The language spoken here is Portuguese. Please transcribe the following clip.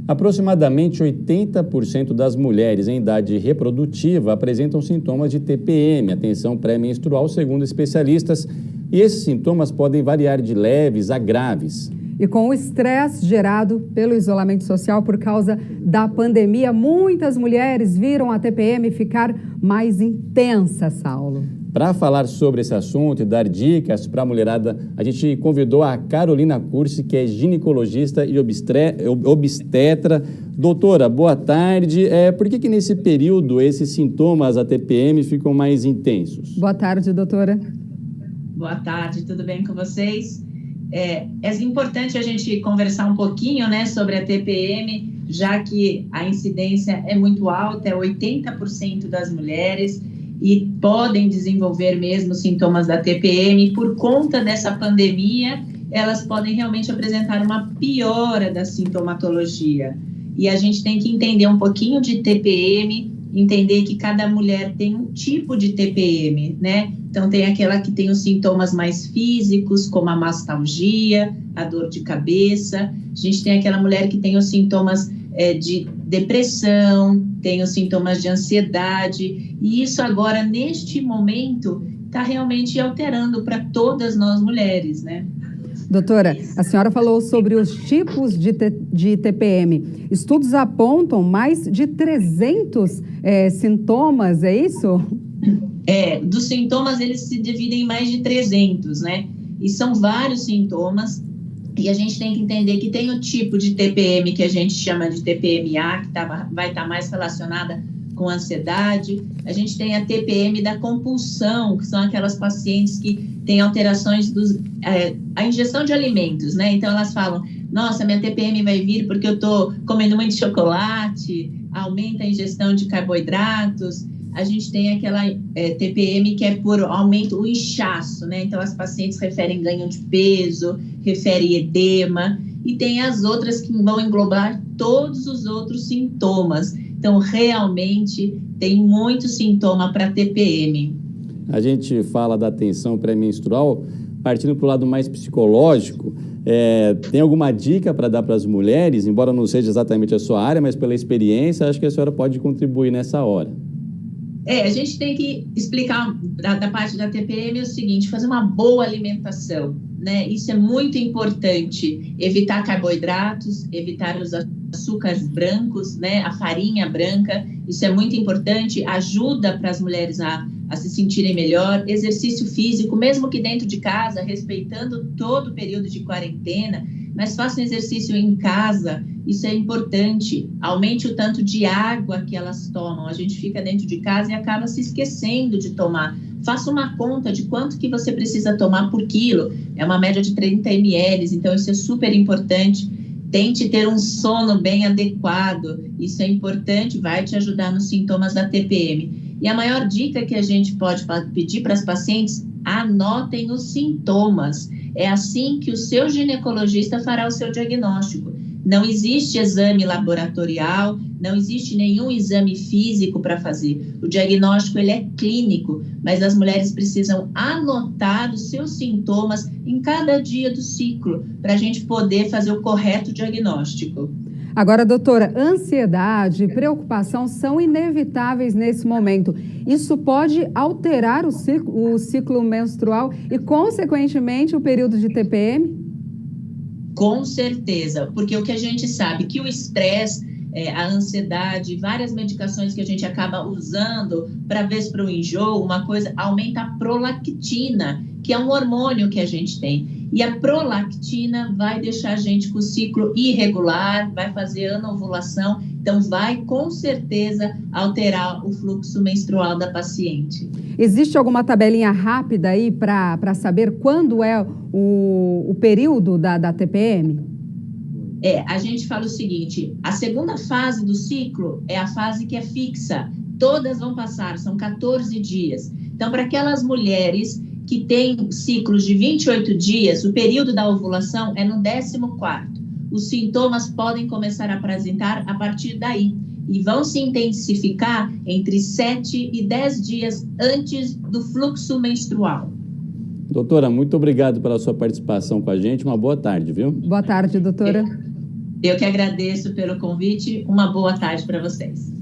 Aproximadamente 80% das mulheres em idade reprodutiva apresentam sintomas de TPM, a tensão pré-menstrual, segundo especialistas, e esses sintomas podem variar de leves a graves. E com o estresse gerado pelo isolamento social por causa da pandemia, muitas mulheres viram a TPM ficar mais intensa, Saulo. Para falar sobre esse assunto e dar dicas para a mulherada, a gente convidou a Carolina Cursi, que é ginecologista e obstetra. Doutora, boa tarde. Por que nesse período esses sintomas da TPM ficam mais intensos? Boa tarde, doutora. Boa tarde, tudo bem com vocês? É importante a gente conversar um pouquinho, né, sobre a TPM, já que a incidência é muito alta, é 80% das mulheres, e podem desenvolver mesmo sintomas da TPM. Por conta dessa pandemia, elas podem realmente apresentar uma piora da sintomatologia. E a gente tem que entender um pouquinho de TPM, entender que cada mulher tem um tipo de TPM, né? Então, tem aquela que tem os sintomas mais físicos, como a mastalgia, a dor de cabeça. A gente tem aquela mulher que tem os sintomas de depressão, tem os sintomas de ansiedade. E isso agora, neste momento, está realmente alterando para todas nós mulheres, né? Doutora, a senhora falou sobre os tipos de TPM. Estudos apontam mais de 300 sintomas, é isso? Dos sintomas eles se dividem em mais de 300, né? E são vários sintomas, e a gente tem que entender que tem o tipo de TPM que a gente chama de TPM-A, que vai estar mais relacionada com ansiedade. A gente tem a TPM da compulsão, que são aquelas pacientes que têm alterações a ingestão de alimentos, né? Então elas falam, nossa, minha TPM vai vir porque eu estou comendo muito chocolate, aumenta a ingestão de carboidratos. A gente tem aquela TPM que é por aumento, o inchaço, né? Então, as pacientes referem ganho de peso, referem edema, e tem as outras que vão englobar todos os outros sintomas. Então, realmente, tem muito sintoma para TPM. A gente fala da tensão pré-menstrual, partindo para o lado mais psicológico. Tem alguma dica para dar para as mulheres, embora não seja exatamente a sua área, mas pela experiência, acho que a senhora pode contribuir nessa hora. A gente tem que explicar da parte da TPM o seguinte, fazer uma boa alimentação, né? Isso é muito importante, evitar carboidratos, evitar os açúcares brancos, né? A farinha branca, isso é muito importante, ajuda para as mulheres a se sentirem melhor, exercício físico, mesmo que dentro de casa, respeitando todo o período de quarentena, mas façam exercício em casa, isso é importante, aumente o tanto de água que elas tomam, a gente fica dentro de casa e acaba se esquecendo de tomar. Faça uma conta de quanto que você precisa tomar por quilo, é uma média de 30 ml, então isso é super importante. Tente ter um sono bem adequado, isso é importante, vai te ajudar nos sintomas da TPM. E a maior dica que a gente pode pedir para as pacientes, anotem os sintomas. É assim que o seu ginecologista fará o seu diagnóstico. Não existe exame laboratorial, não existe nenhum exame físico para fazer. O diagnóstico ele é clínico, mas as mulheres precisam anotar os seus sintomas em cada dia do ciclo, para a gente poder fazer o correto diagnóstico. Agora, doutora, ansiedade e preocupação são inevitáveis nesse momento. Isso pode alterar o ciclo menstrual e, consequentemente, o período de TPM? Com certeza, porque o que a gente sabe que o estresse, a ansiedade, várias medicações que a gente acaba usando para ver se para o enjoo, uma coisa aumenta a prolactina, que é um hormônio que a gente tem. E a prolactina vai deixar a gente com o ciclo irregular, vai fazer anovulação, então vai com certeza alterar o fluxo menstrual da paciente. Existe alguma tabelinha rápida aí para saber quando é o período da TPM? A gente fala o seguinte, a segunda fase do ciclo é a fase que é fixa, todas vão passar, são 14 dias. Então, para aquelas mulheres que têm ciclos de 28 dias, o período da ovulação é no 14º. Os sintomas podem começar a apresentar a partir daí e vão se intensificar entre 7 e 10 dias antes do fluxo menstrual. Doutora, muito obrigado pela sua participação com a gente. Uma boa tarde, viu? Boa tarde, doutora. Eu que agradeço pelo convite. Uma boa tarde para vocês.